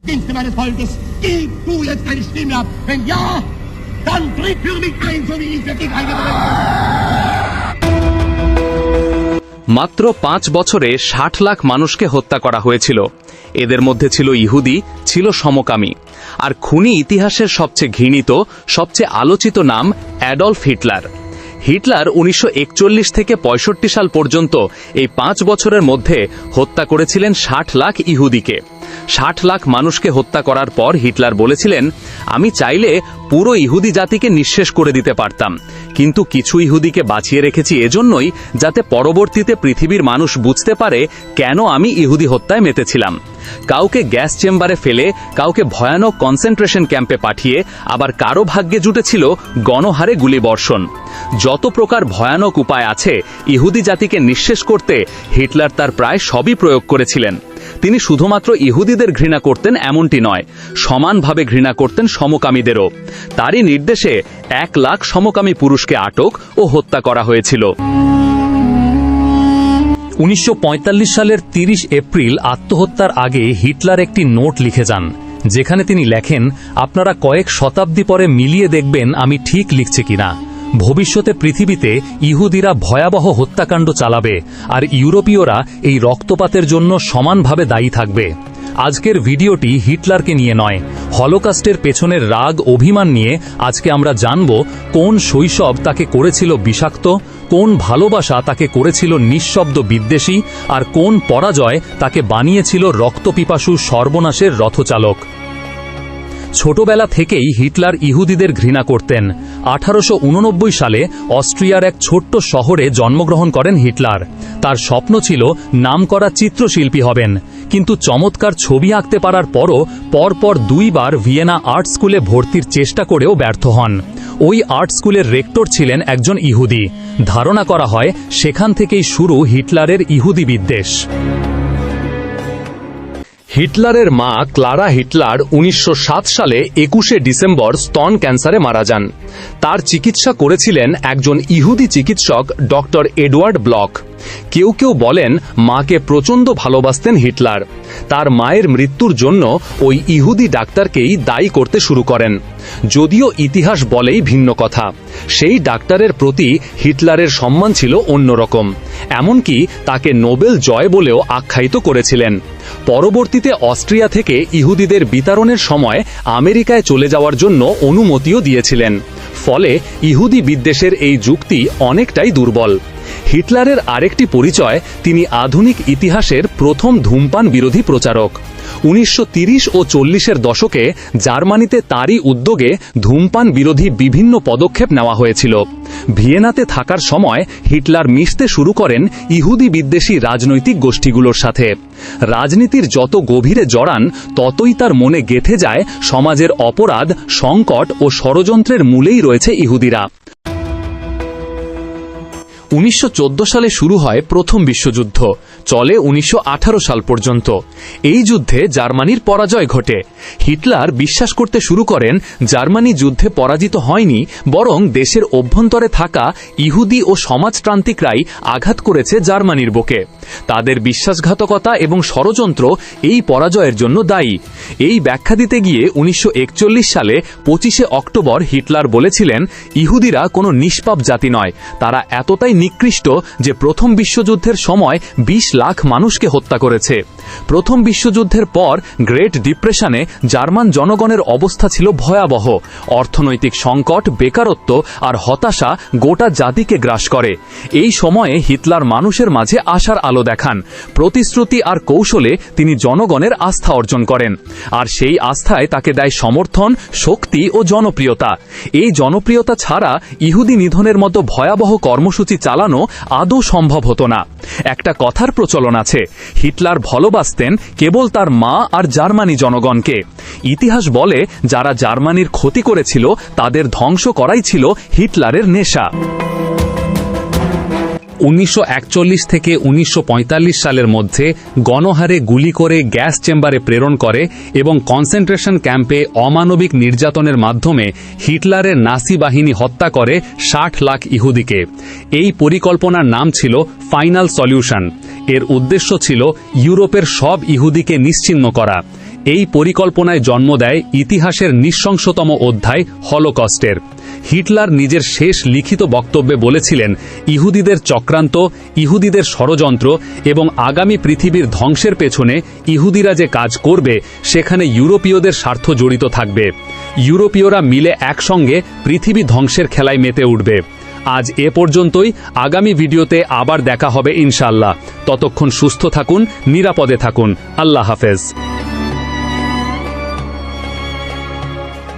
Dienste meines Volkes, gib du jetzt deine Stimme ab. Wenn ja, dann tritt für mich ein, so wie ich für dich eingetreten bin. মাত্র 5 বছরে 60 লাখ মানুষকে হত্যা করা হয়েছিল। এদের মধ্যে ছিল ইহুদি, ছিল সমকামী, আর খুনি ইতিহাসের সবচেয়ে ঘৃণিত, সবচেয়ে আলোচিত নাম অ্যাডলফ হিটলার। হিটলার 1941 থেকে 65 সাল পর্যন্ত এই 5 বছরের মধ্যে হত্যা করেছিলেন 60 লাখ ইহুদিকে। 60 লাখ মানুষকে হত্যা করার পর হিটলার বলেছিলেন, আমি চাইলে পুরো ইহুদি জাতিকে নিঃশেষ করে দিতে পারতাম, কিন্তু কিছু ইহুদিকে বাঁচিয়ে রেখেছি এজন্যই যাতে পরবর্তীতে পৃথিবীর মানুষ বুঝতে পারে কেন আমি ইহুদি হত্যায় মেতেছিলাম। কাউকে গ্যাস চেম্বারে ফেলে, কাউকে ভয়ানক কনসেন্ট্রেশন ক্যাম্পে পাঠিয়ে, আবার কারো ভাগ্যে জুটেছিল গণহারে গুলিবর্ষণ। যত প্রকার ভয়ানক উপায় আছে ইহুদি জাতিকে নিঃশেষ করতে হিটলার তার প্রায় সবই প্রয়োগ করেছিলেন। তিনি শুধুমাত্র ইহুদিদের ঘৃণা করতেন এমনটি নয়, সমানভাবে ঘৃণা করতেন সমকামীদেরও। তারই নির্দেশে 1 লাখ সমকামী পুরুষকে আটক ও হত্যা করা হয়েছিল। 1945 সালের 30 এপ্রিল আত্মহত্যার আগে হিটলার একটি নোট লিখে যান, যেখানে তিনি লেখেন, আপনারা কয়েক শতাব্দী পরে মিলিয়ে দেখবেন আমি ঠিক লিখছি কিনা। ভবিষ্যতে পৃথিবীতে ইহুদিরা ভয়াবহ হত্যাকাণ্ড চালাবে, আর ইউরোপীয়রা এই রক্তপাতের জন্য সমানভাবে দায়ী থাকবে। আজকের ভিডিওটি হিটলারকে নিয়ে নয়, হলোকাস্টের পেছনের রাগ অভিমান নিয়ে আজকে আমরা জানব কোন শৈশব তাকে করেছিল বিষাক্ত, কোন ভালোবাসা তাকে করেছিল নিঃশব্দ বিদ্বেষী, আর কোন পরাজয় তাকে বানিয়েছিল রক্তপিপাসু সর্বনাশের রথচালক। ছোটবেলা থেকেই হিটলার ইহুদিদের ঘৃণা করতেন। 1889 সালে অস্ট্রিয়ার এক ছোট্ট শহরে জন্মগ্রহণ করেন হিটলার। তার স্বপ্ন ছিল নামকরা চিত্রশিল্পী হবেন, কিন্তু চমৎকার ছবি আঁকতে পারার পরও পরপর 2 বার ভিয়েনা আর্ট স্কুলে ভর্তির চেষ্টা করেও ব্যর্থ হন। ওই আর্ট স্কুলের রেক্টর ছিলেন একজন ইহুদি। ধারণা করা হয় সেখান থেকেই শুরু হিটলারের ইহুদি বিদ্বেষ। হিটলারের মা ক্লারা হিটলার 1907 সালে 21শে ডিসেম্বর স্তন ক্যান্সারে মারা যান। তার চিকিৎসা করেছিলেন একজন ইহুদি চিকিৎসক ডক্টর এডওয়ার্ড ব্লক। কেউ কেউ বলেন মাকে প্রচণ্ড ভালোবাসতেন হিটলার। তার মায়ের মৃত্যুর জন্য ওই ইহুদি ডাক্তারকেই দায়ী করতে শুরু করেন, যদিও ইতিহাস বলেই ভিন্ন কথা। সেই ডাক্তারের প্রতি হিটলারের সম্মান ছিল অন্যরকম, এমনকি তাকে নোবেল জয় বলেও আখ্যায়িত করেছিলেন। পরবর্তীতে অস্ট্রিয়া থেকে ইহুদিদের বিতাড়নের সময় আমেরিকায় চলে যাওয়ার জন্য অনুমতিও দিয়েছিলেন। ফলে ইহুদি বিদ্বেষের এই যুক্তি অনেকটাই দুর্বল। হিটলারের আরেকটি পরিচয়, তিনি আধুনিক ইতিহাসের প্রথম ধূমপান বিরোধী প্রচারক। 1930 ও 40-এর দশকে জার্মানিতে তারই উদ্যোগে ধূমপান বিরোধী বিভিন্ন পদক্ষেপ নেওয়া হয়েছিল। ভিয়েনাতে থাকার সময় হিটলার মিশতে শুরু করেন ইহুদি বিদ্বেষী রাজনৈতিক গোষ্ঠীগুলোর সাথে। রাজনীতির যত গভীরে জড়ান ততই তার মনে গেঁথে যায় সমাজের অপরাধ, সংকট ও ষড়যন্ত্রের মূলেই রয়েছে ইহুদিরা। 1914 সালে শুরু হয় প্রথম বিশ্বযুদ্ধ, চলে 1918 সাল পর্যন্ত। এই যুদ্ধে জার্মানির পরাজয় ঘটে। হিটলার বিশ্বাস করতে শুরু করেন জার্মানি যুদ্ধে পরাজিত হয়নি, বরং দেশের অভ্যন্তরে থাকা ইহুদি ও সমাজতান্ত্রিকরাই আঘাত করেছে জার্মানির বুকে। তাদের বিশ্বাসঘাতকতা এবং ষড়যন্ত্র এই পরাজয়ের জন্য দায়ী। এই ব্যাখ্যা দিতে গিয়ে 1941 সালে 25শে অক্টোবর হিটলার বলেছিলেন, ইহুদিরা কোনো নিষ্পাপ জাতি নয়, তারা এতটাই নিকৃষ্ট যে প্রথম বিশ্বযুদ্ধের সময় 20 লাখ মানুষকে হত্যা করেছে। প্রথম বিশ্বযুদ্ধের পর গ্রেট ডিপ্রেশনে জার্মান জনগণের অবস্থা ছিল ভয়াবহ। অর্থনৈতিক সংকট, বেকারত্ব আর হতাশা গোটা জাতিকে গ্রাস করে। এই সময়ে হিটলার মানুষের মাঝে আশার আলো দেখান। প্রতিশ্রুতি আর কৌশলে তিনি জনগণের আস্থা অর্জন করেন, আর সেই আস্থায় তাকে দেয় সমর্থন, শক্তি ও জনপ্রিয়তা। এই জনপ্রিয়তা ছাড়া ইহুদি নিধনের মতো ভয়াবহ কর্মসূচি চালানো আদৌ সম্ভব হতো না। একটা কথার প্রচলন আছে, হিটলার ভালোবাসতেন কেবল তার মা আর জার্মানি জনগণকে। ইতিহাস বলে যারা জার্মানির ক্ষতি করেছিল তাদের ধ্বংস করাই ছিল হিটলারের নেশা। 1941 থেকে 1945 সালের মধ্যে গণহারে গুলি করে গ্যাস চেম্বারে প্রেরণ করে এবং কনসেন্ট্রেশন ক্যাম্পে অমানবিক নির্যাতনের মাধ্যমে হিটলারের নাসি বাহিনী হত্যা করে 60 লাখ ইহুদিকে। এই পরিকল্পনার নাম ছিল ফাইনাল সলিউশন। এর উদ্দেশ্য ছিল ইউরোপের সব ইহুদিকে নিশ্চিহ্ন করা। এই পরিকল্পনায় জন্ম দেয় ইতিহাসের নৃশংসতম অধ্যায় হলোকস্টের। হিটলার নিজের শেষ লিখিত বক্তব্যে বলেছিলেন, ইহুদিদের চক্রান্ত, ইহুদিদের ষড়যন্ত্র এবং আগামী পৃথিবীর ধ্বংসের পেছনে ইহুদিরা যে কাজ করবে সেখানে ইউরোপীয়দের স্বার্থ জড়িত থাকবে। ইউরোপীয়রা মিলে একসঙ্গে পৃথিবী ধ্বংসের খেলায় মেতে উঠবে। আজ এ পর্যন্তই। আগামী ভিডিওতে আবার দেখা হবে ইনশাআল্লাহ। ততক্ষণ সুস্থ থাকুন, নিরাপদে থাকুন। আল্লাহ হাফেজ।